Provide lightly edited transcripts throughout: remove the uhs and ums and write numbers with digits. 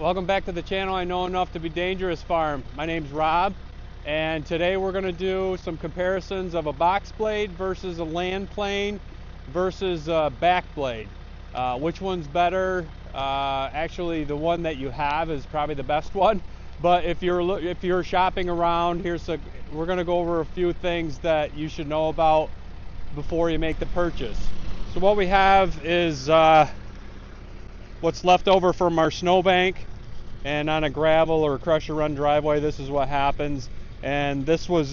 Welcome back to the channel. I Know Enough to Be Dangerous Farm. My name's Rob, and today we're going to do some comparisons of a box blade versus a land plane versus a back blade. Which one's better? Actually, the one that you have is probably the best one. But if you're shopping around, we're going to go over a few things that you should know about before you make the purchase. So what we have is what's left over from our snowbank, and on a gravel or crusher run driveway, this is what happens. And this was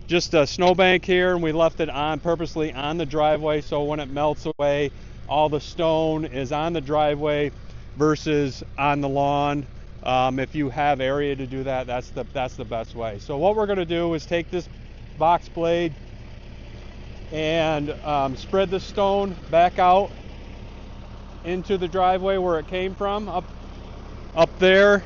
just a snowbank here, and we left it on purposely on the driveway, so when it melts away, all the stone is on the driveway versus on the lawn. If you have area to do that, that's the best way. So what we're going to do is take this box blade and spread the stone back out into the driveway where it came from, up there,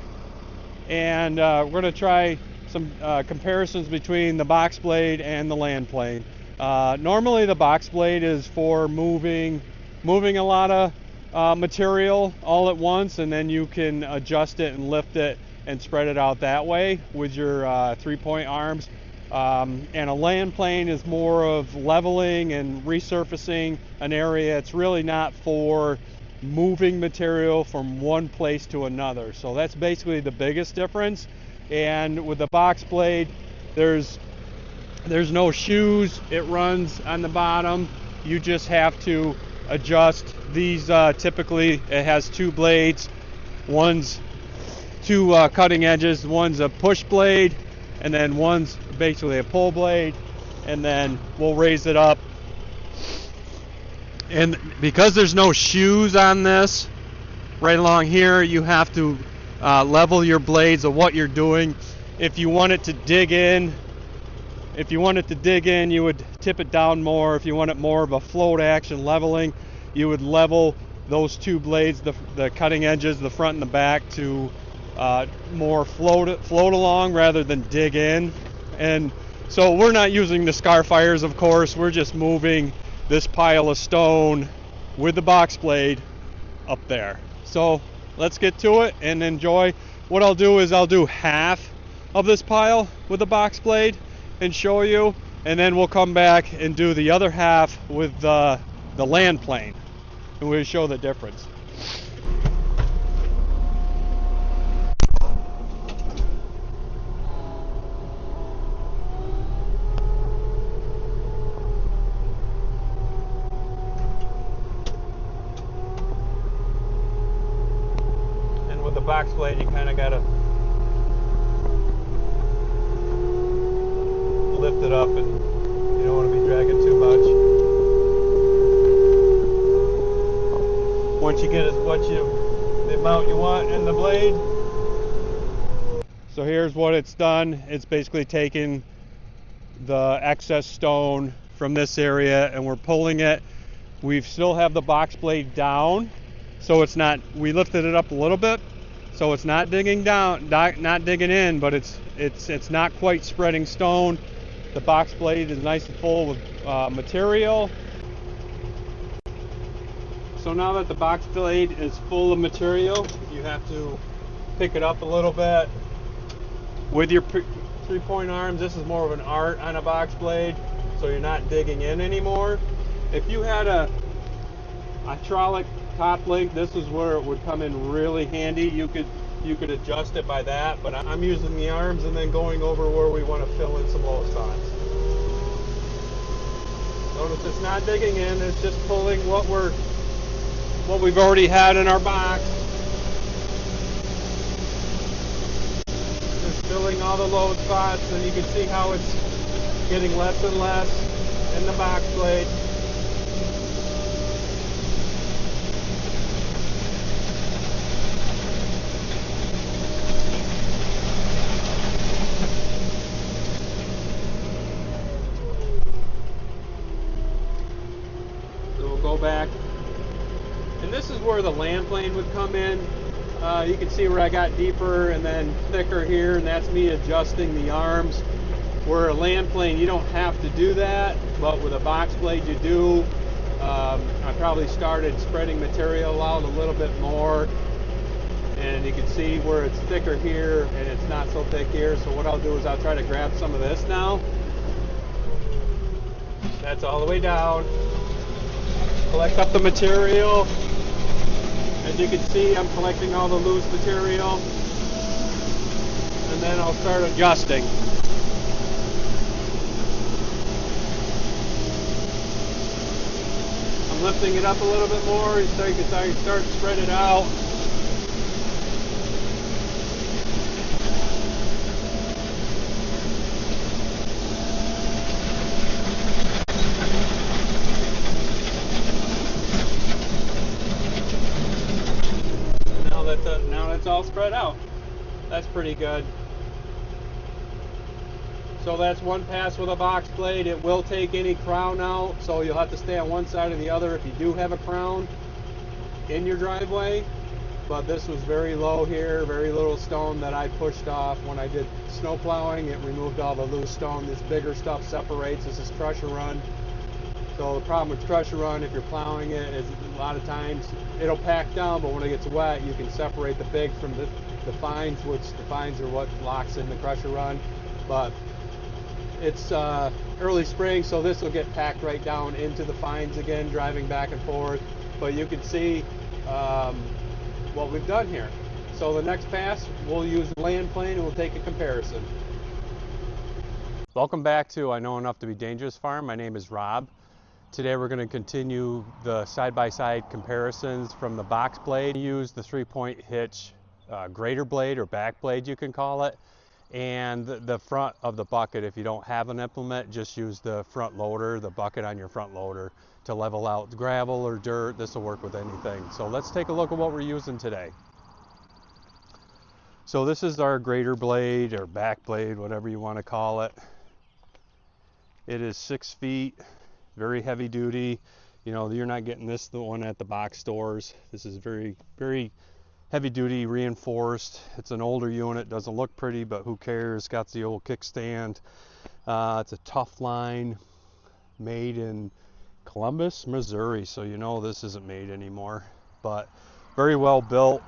and we're going to try some comparisons between the box blade and the land plane. Normally the box blade is for moving a lot of material all at once, and then you can adjust it and lift it and spread it out that way with your 3-point arms. And a land plane is more of leveling and resurfacing an area. It's really not for moving material from one place to another. So that's basically the biggest difference. And with the box blade, there's no shoes. It runs on the bottom. You just have to adjust these. Typically it has two blades. One's two cutting edges. One's a push blade, and then one's basically a pull blade, and then we'll raise it up. And because there's no shoes on this right along here, you have to level your blades of what you're doing. If you want it to dig in, you would tip it down more. If you want it more of a float action leveling, you would level those two blades, the cutting edges, the front and the back, to more float along rather than dig in. And so we're not using the scar fires, of course. We're just moving this pile of stone with the box blade up there. So let's get to it and enjoy. What I'll do is I'll do half of this pile with the box blade and show you, and then we'll come back and do the other half with the land plane, and we'll show the difference. The box blade, you kind of got to lift it up, and you don't want to be dragging too much. Once you get the amount you want in the blade. So here's what it's done. It's basically taken the excess stone from this area, and we're pulling it. We still have the box blade down, so it's not, we lifted it up a little bit, so it's not digging down, not digging in, but it's not quite spreading stone. The box blade is nice and full with material. So now that the box blade is full of material, you have to pick it up a little bit with your 3-point arms. This is more of an art on a box blade, so you're not digging in anymore. If you had a hydraulic top link, this is where it would come in really handy. You could adjust it by that, but I'm using the arms and then going over where we want to fill in some low spots. Notice it's not digging in, it's just pulling what we've already had in our box. Just filling all the low spots, and you can see how it's getting less and less in the box blade. Go back, and this is where the land plane would come in. You can see where I got deeper and then thicker here, and that's me adjusting the arms. Where a land plane, you don't have to do that, but with a box blade you do. I probably started spreading material out a little bit more, and you can see where it's thicker here and it's not so thick here. So what I'll do is I'll try to grab some of this now. That's all the way down. Collect up the material. As you can see, I'm collecting all the loose material, and then I'll start adjusting. I'm lifting it up a little bit more so you can start to spread it out. Now that's all spread out. That's pretty good. So that's one pass with a box blade. It will take any crown out, so you'll have to stay on one side or the other if you do have a crown in your driveway. But this was very low here, very little stone that I pushed off when I did snow plowing. It removed all the loose stone. This bigger stuff separates. This is crusher run. So the problem with crusher run, if you're plowing it, is a lot of times it'll pack down, but when it gets wet, you can separate the big from the fines, which the fines are what locks in the crusher run. But it's early spring, so this will get packed right down into the fines again, driving back and forth. But you can see what we've done here. So the next pass, we'll use the land plane and we'll take a comparison. Welcome back to I Know Enough to Be Dangerous Farm. My name is Rob. Today we're going to continue the side-by-side comparisons from the box blade. Use the 3-point hitch grater blade or back blade, you can call it, and the front of the bucket. If you don't have an implement, just use the front loader, the bucket on your front loader, to level out gravel or dirt. This will work with anything. So let's take a look at what we're using today. So this is our grater blade or back blade, whatever you want to call it. It is 6 feet. Very heavy duty. You know, you're not getting the one at the box stores. This is very, very heavy duty, reinforced. It's an older unit, doesn't look pretty, but who cares? Got the old kickstand. It's a tough line, made in Columbus, Missouri. So you know this isn't made anymore, but very well built.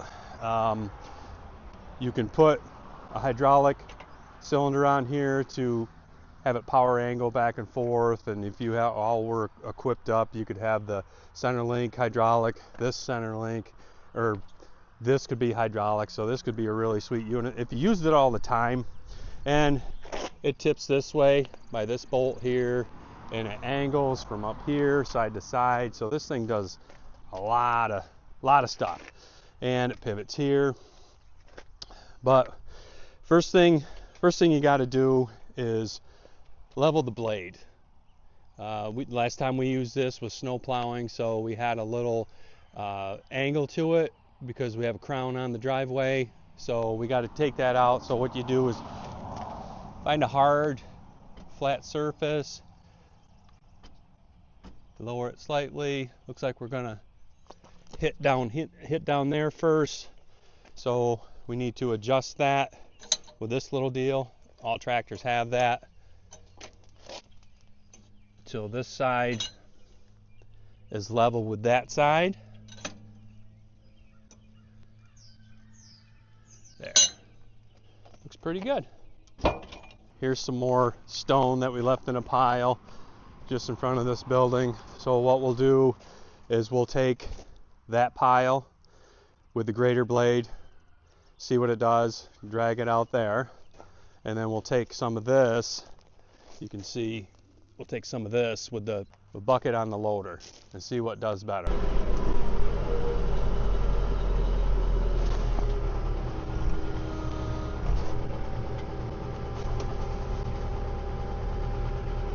You can put a hydraulic cylinder on here to have it power angle back and forth, and if you have all were equipped up, you could have the center link hydraulic, this center link, or this could be hydraulic. So this could be a really sweet unit if you used it all the time. And it tips this way by this bolt here, and it angles from up here side to side. So this thing does a lot of stuff, and it pivots here. But first thing you got to do is level the blade. Last time we used this was snow plowing, so we had a little angle to it because we have a crown on the driveway. So we got to take that out. So what you do is find a hard, flat surface, lower it slightly. Looks like we're gonna hit down there first. So we need to adjust that with this little deal. All tractors have that. So this side is level with that side. There. Looks pretty good. Here's some more stone that we left in a pile just in front of this building. So what we'll do is we'll take that pile with the grater blade, see what it does, drag it out there, and then we'll take some of this. You can see we'll take some of this with the bucket on the loader and see what does better.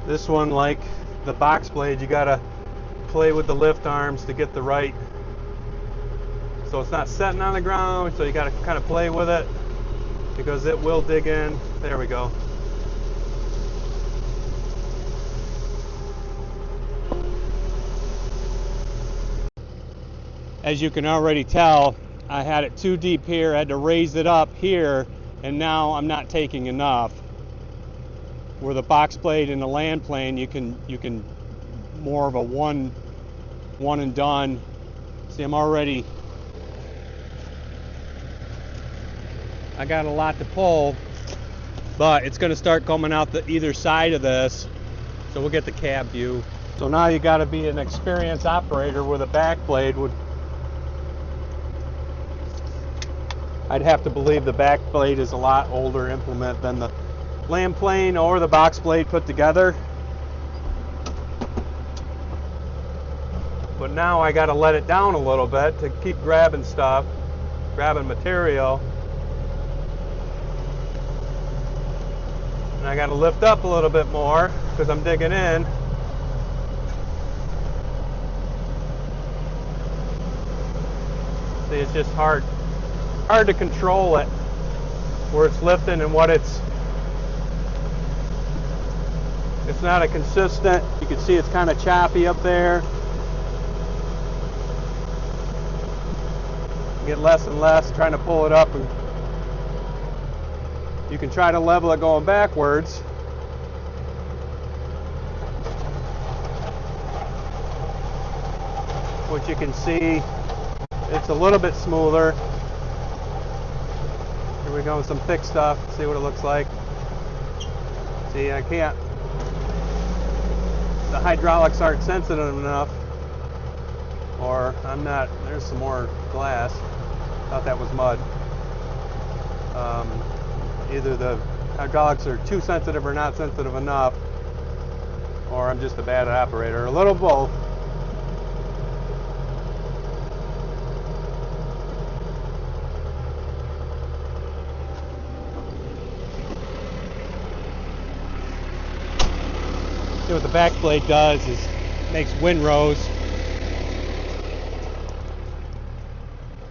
This one, like the box blade, you gotta play with the lift arms to get the right, so it's not setting on the ground, so you gotta kind of play with it because it will dig in. There we go. As you can already tell, I had it too deep here. I had to raise it up here, and now I'm not taking enough. Where the box blade and the land plane, you can more of a one and done. See, I'm already I got a lot to pull, but it's going to start coming out the either side of this, so we'll get the cab view. So now you got to be an experienced operator with a back blade. I'd have to believe the back blade is a lot older implement than the land plane or the box blade put together. But now I got to let it down a little bit to keep grabbing stuff, grabbing material. And I got to lift up a little bit more because I'm digging in. See, it's just hard to control it, where it's lifting and what it's not a consistent. You can see it's kind of choppy up there. Get less and less trying to pull it up, and you can try to level it going backwards. Which you can see it's a little bit smoother. Here we go with some thick stuff. See what it looks like. See, I can't. The hydraulics aren't sensitive enough, or I'm not. There's some more glass. Thought that was mud. Either the hydraulics are too sensitive or not sensitive enough, or I'm just a bad operator. A little both. See what the back blade does is makes windrows,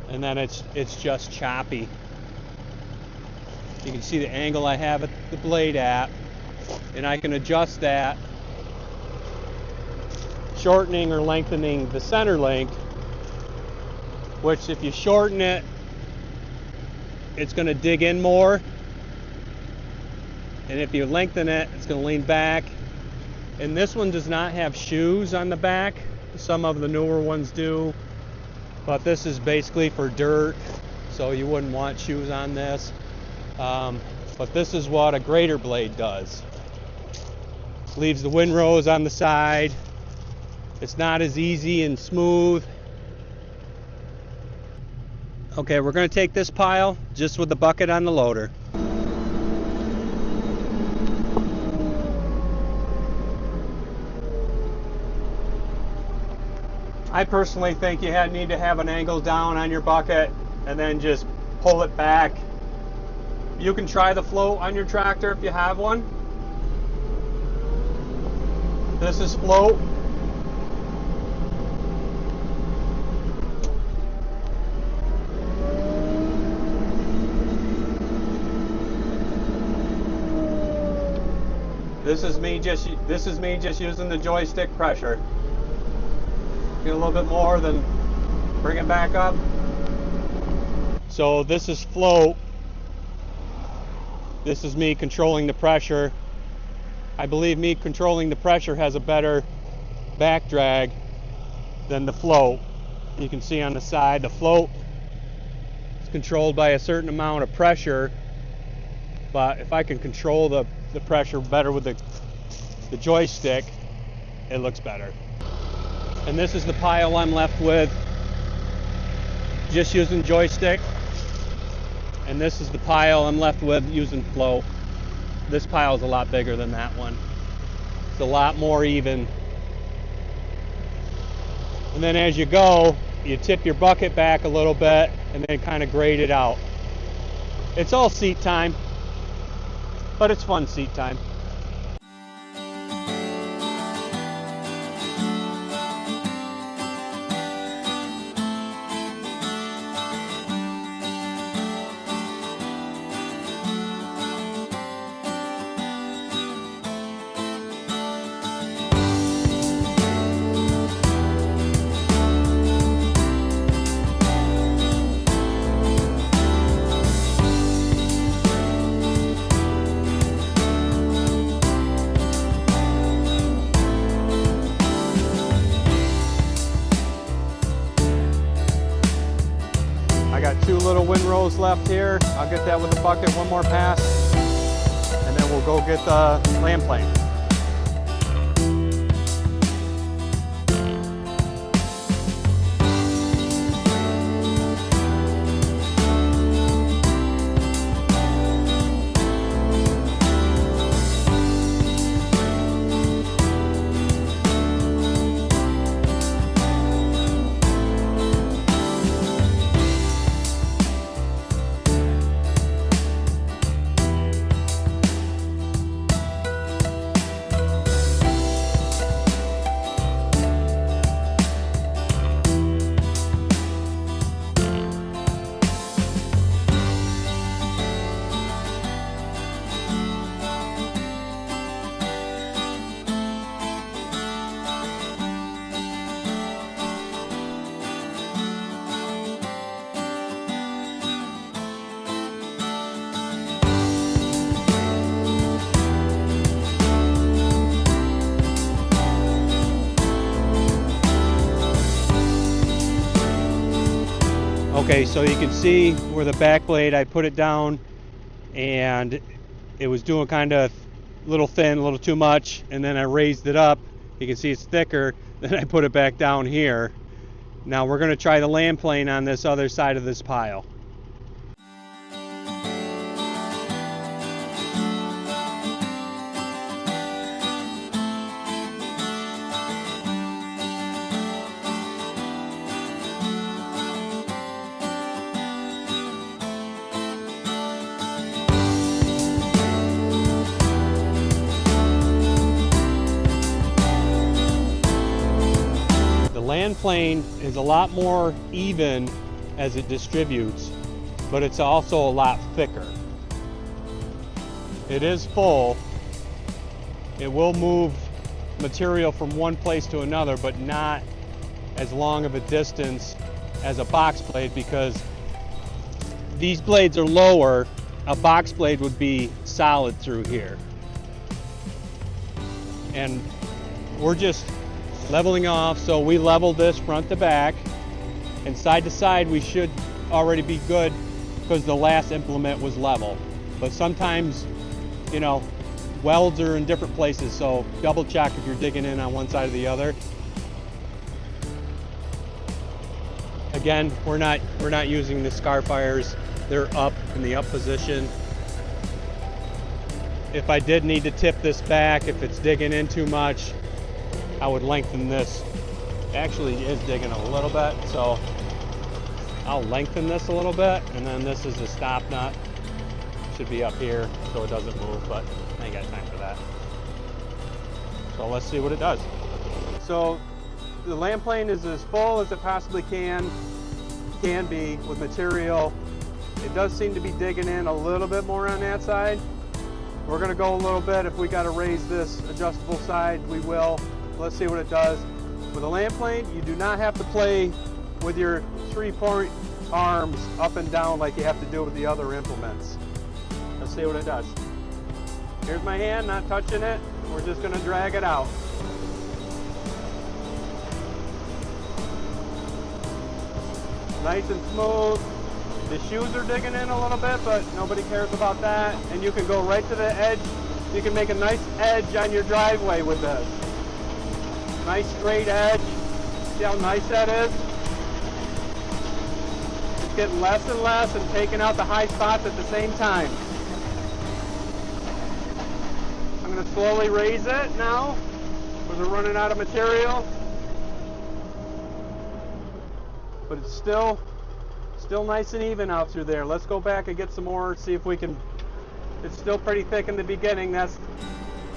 and then it's just choppy. You can see the angle I have the blade at, and I can adjust that, shortening or lengthening the center length, which if you shorten it, it's going to dig in more, and if you lengthen it, it's going to lean back. And this one does not have shoes on the back. Some of the newer ones do, but this is basically for dirt, so you wouldn't want shoes on this. But this is what a grater blade does. Leaves the windrows on the side. It's not as easy and smooth. Okay, we're going to take this pile just with the bucket on the loader. I personally think you need to have an angle down on your bucket and then just pull it back. You can try the float on your tractor if you have one. This is float. This is me just using the joystick pressure. Get a little bit more, then bring it back up. So this is float. This is me controlling the pressure. I believe me controlling the pressure has a better back drag than the float. You can see on the side, the float is controlled by a certain amount of pressure, but if I can control the pressure better with the joystick, it looks better. And this is the pile I'm left with, just using joystick. And this is the pile I'm left with using float. This pile is a lot bigger than that one. It's a lot more even. And then as you go, you tip your bucket back a little bit and then kind of grade it out. It's all seat time, but it's fun seat time. rows left here. I'll get that with the bucket, one more pass, and then we'll go get the land plane. Okay, so you can see where the back blade, I put it down and it was doing kind of a little thin, a little too much, and then I raised it up. You can see it's thicker, then I put it back down here. Now we're going to try the land plane on this other side of this pile. Land plane is a lot more even as it distributes, but it's also a lot thicker. It is full. It will move material from one place to another, but not as long of a distance as a box blade, because these blades are lower. A box blade would be solid through here. And we're just leveling off, so we leveled this front to back, and side to side we should already be good because the last implement was level. But sometimes, you know, welds are in different places, so double check if you're digging in on one side or the other. Again, we're not using the scarf fires. They're up in the up position. If I did need to tip this back, if it's digging in too much, I would lengthen this. It actually is digging a little bit, so I'll lengthen this a little bit, and then this is a stop nut. Should be up here so it doesn't move, but I ain't got time for that. So let's see what it does. So the land plane is as full as it possibly can be with material. It does seem to be digging in a little bit more on that side. We're gonna go a little bit. If we gotta raise this adjustable side, we will. Let's see what it does. With a land plane, you do not have to play with your 3-point arms up and down like you have to do with the other implements. Let's see what it does. Here's my hand, not touching it. We're just gonna drag it out. Nice and smooth. The shoes are digging in a little bit, but nobody cares about that. And you can go right to the edge. You can make a nice edge on your driveway with this. Nice straight edge. See how nice that is? It's getting less and less and taking out the high spots at the same time. I'm going to slowly raise it now because we're running out of material. But it's still nice and even out through there. Let's go back and get some more, see if we can. It's still pretty thick in the beginning. That's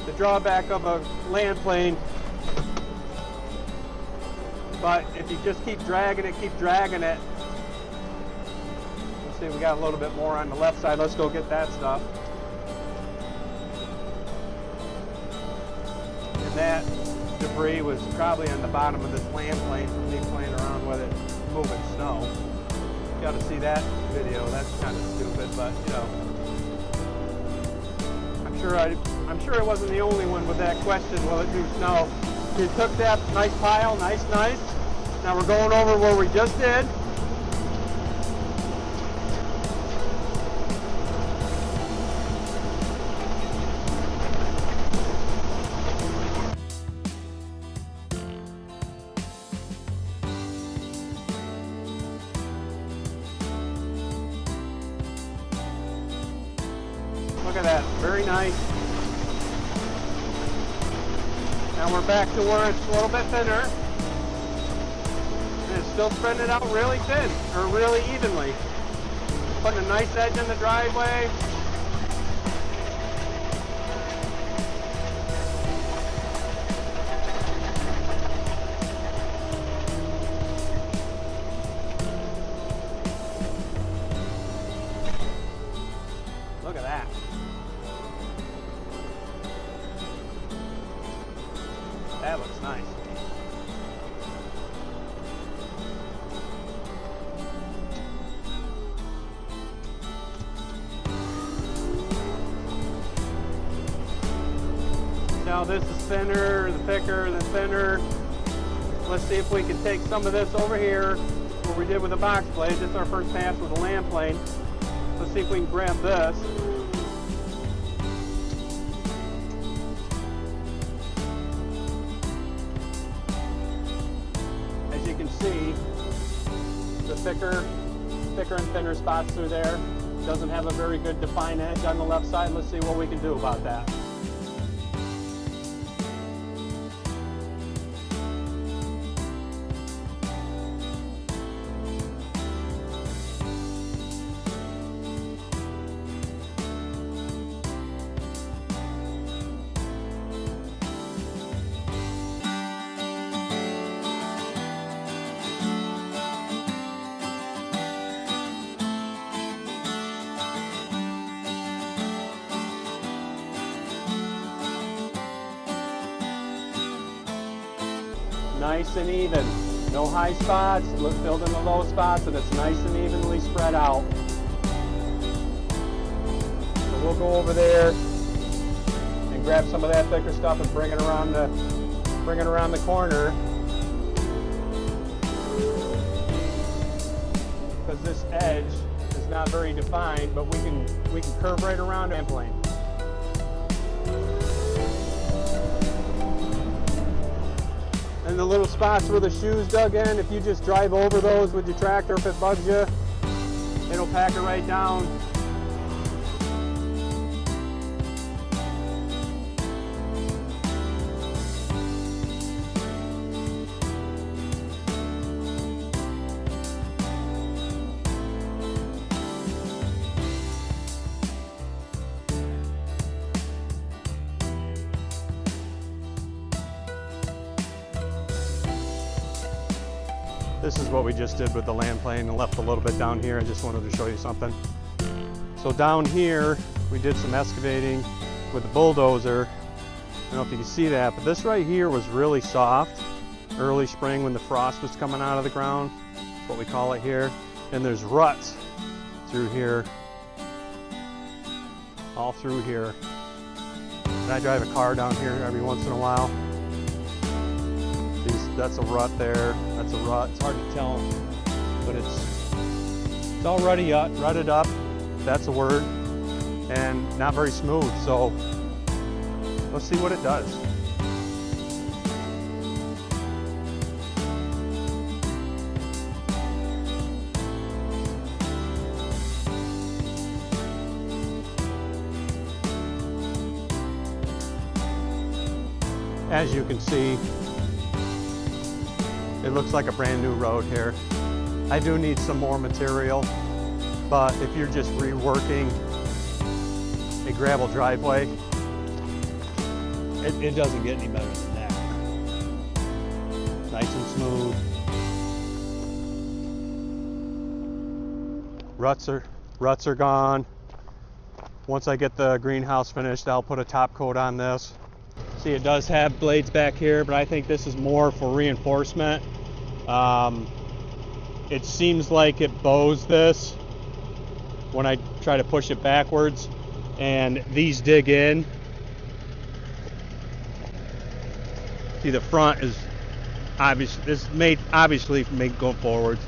the drawback of a land plane. But if you just keep dragging it, let's see, we got a little bit more on the left side. Let's go get that stuff. And that debris was probably on the bottom of this land plane from me playing around with it, moving snow. You got to see that video. That's kind of stupid, but you know, I'm sure I wasn't the only one with that question. Will it do snow? You took that nice pile, nice. Now we're going over where we just did. Look at that, very nice. Now we're back to where it's a little bit thinner. And it's still spreading it out really thin, or really evenly. Putting a nice edge in the driveway. Look at that. That looks nice. Now this is thinner, the thicker, the thinner. Let's see if we can take some of this over here where we did with the box blade. This is our first pass with the land plane. Let's see if we can grab this. As you can see, the thicker and thinner spots through there. Doesn't have a very good defined edge on the left side. Let's see what we can do about that. Nice and even. No high spots, filled in the low spots, and it's nice and evenly spread out. So we'll go over there and grab some of that thicker stuff and bring it around the corner. Because this edge is not very defined, but we can curve right around the plane. And the little spots where the shoes dug in, if you just drive over those with your tractor, if it bugs you, it'll pack it right down. This is what we just did with the land plane and left a little bit down here. I just wanted to show you something. So down here, we did some excavating with the bulldozer. I don't know if you can see that, but this right here was really soft. Early spring when the frost was coming out of the ground. That's what we call it here. And there's ruts through here. All through here. And I drive a car down here every once in a while. That's a rut there, that's a rut. It's hard to tell, but it's all rutted up, that's a word, and not very smooth, so let's see what it does. As you can see, it looks like a brand new road here. I do need some more material, but if you're just reworking a gravel driveway, it doesn't get any better than that. Nice and smooth. Ruts are gone. Once I get the greenhouse finished, I'll put a top coat on this. See, it does have blades back here, but I think this is more for reinforcement. It seems like it bows this when I try to push it backwards, and these dig in. See, the front is obviously made go forwards.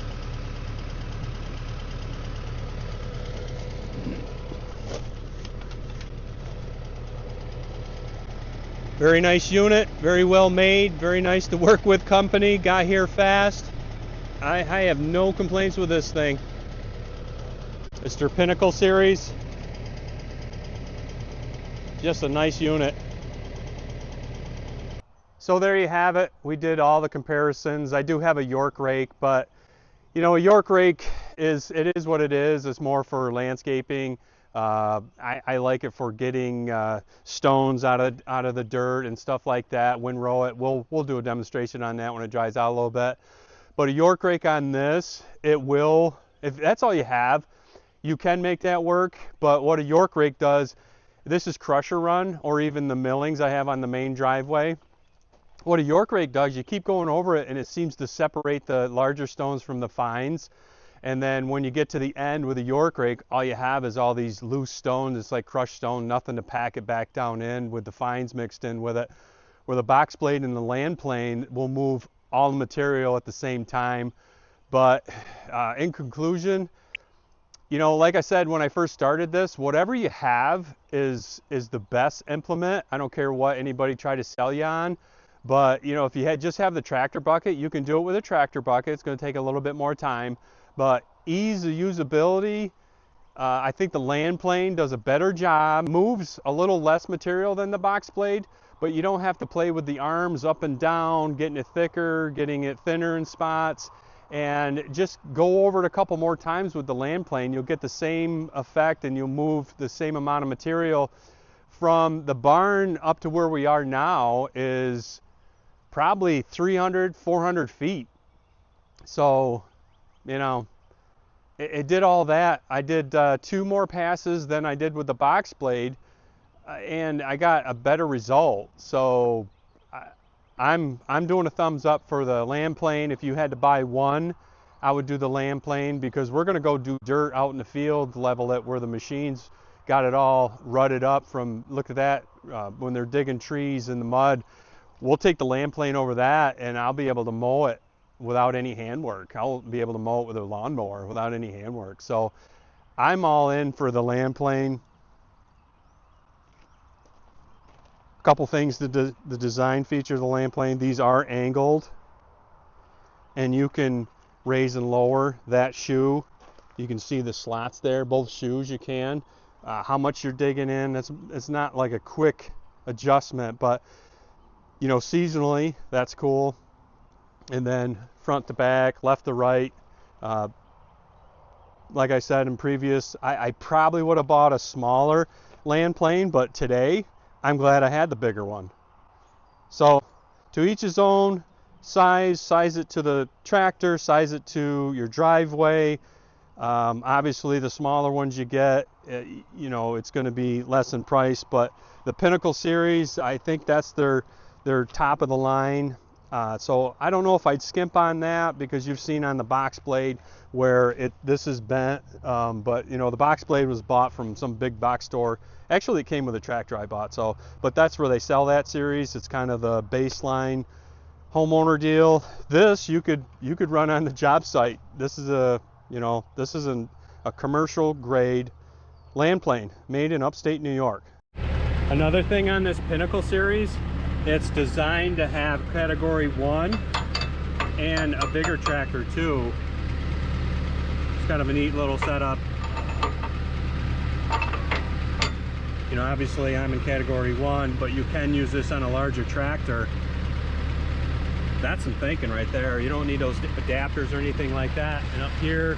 Very nice unit, very well made, very nice to work with company, got here fast. I have no complaints with this thing. It's their Pinnacle series. Just a nice unit. So there you have it. We did all the comparisons. I do have a York rake, but you know, a York rake is what it is. It's more for landscaping. I like it for getting stones out of the dirt and stuff like that. Windrow it. We'll do a demonstration on that when it dries out a little bit. But a York rake on this, it will. If that's all you have, you can make that work. But what a York rake does, this is crusher run or even the millings I have on the main driveway. What a York rake does, you keep going over it and it seems to separate the larger stones from the fines. And then when you get to the end with a York rake, all you have is all these loose stones. It's like crushed stone, nothing to pack it back down in with the fines mixed in with it. Where the box blade and the land plane will move all the material at the same time. But in conclusion, you know, like I said when I first started this, whatever you have is the best implement. I don't care what anybody try to sell you on. But you know, if you just have the tractor bucket, you can do it with a tractor bucket. It's going to take a little bit more time, but ease of usability, I think the land plane does a better job. Moves a little less material than the box blade, but you don't have to play with the arms up and down, getting it thicker, getting it thinner in spots. And just go over it a couple more times with the land plane. You'll get the same effect and you'll move the same amount of material. From the barn up to where we are now is probably 300, 400 feet. So, you know, it did all that. I did 2 more passes than I did with the box blade, and I got a better result. So I'm doing a thumbs up for the land plane. If you had to buy one, I would do the land plane, because we're going to go do dirt out in the field, level it where the machines got it all rutted up from, look at that, when they're digging trees in the mud. We'll take the land plane over that and I'll be able to mow it without any handwork. I'll be able to mow it with a lawnmower without any handwork. So I'm all in for the land plane. A couple things, the design feature of the land plane, these are angled and you can raise and lower that shoe. You can see the slots there, both shoes you can. How much you're digging in, it's not like a quick adjustment, but you know, seasonally, that's cool. And then front to back, left to right. Like I said in previous, I probably would have bought a smaller land plane, but today I'm glad I had the bigger one. So to each his own. Size it to the tractor, size it to your driveway. Obviously the smaller ones you get, you know, it's going to be less in price, but the Pinnacle series, I think that's their top of the line. So I don't know if I'd skimp on that, because you've seen on the box blade where this is bent, but you know, the box blade was bought from some big box store. Actually it came with a tractor I bought, so, but that's where they sell that series. It's kind of the baseline homeowner deal. This you could run on the job site. This is a commercial grade land plane made in upstate New York. Another thing on this Pinnacle series, it's designed to have category 1 and a bigger tractor too. It's kind of a neat little setup. You know, obviously I'm in category 1, but you can use this on a larger tractor. That's some thinking right there. You don't need those adapters or anything like that. And up here,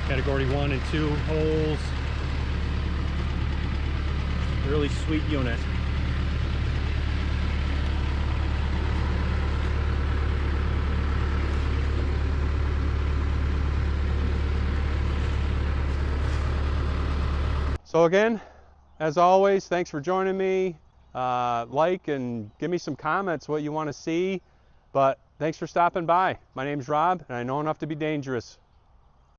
category 1 and 2 holes. Really sweet unit. So again, as always, thanks for joining me. Like and give me some comments what you want to see. But thanks for stopping by. My name's Rob, and I know enough to be dangerous.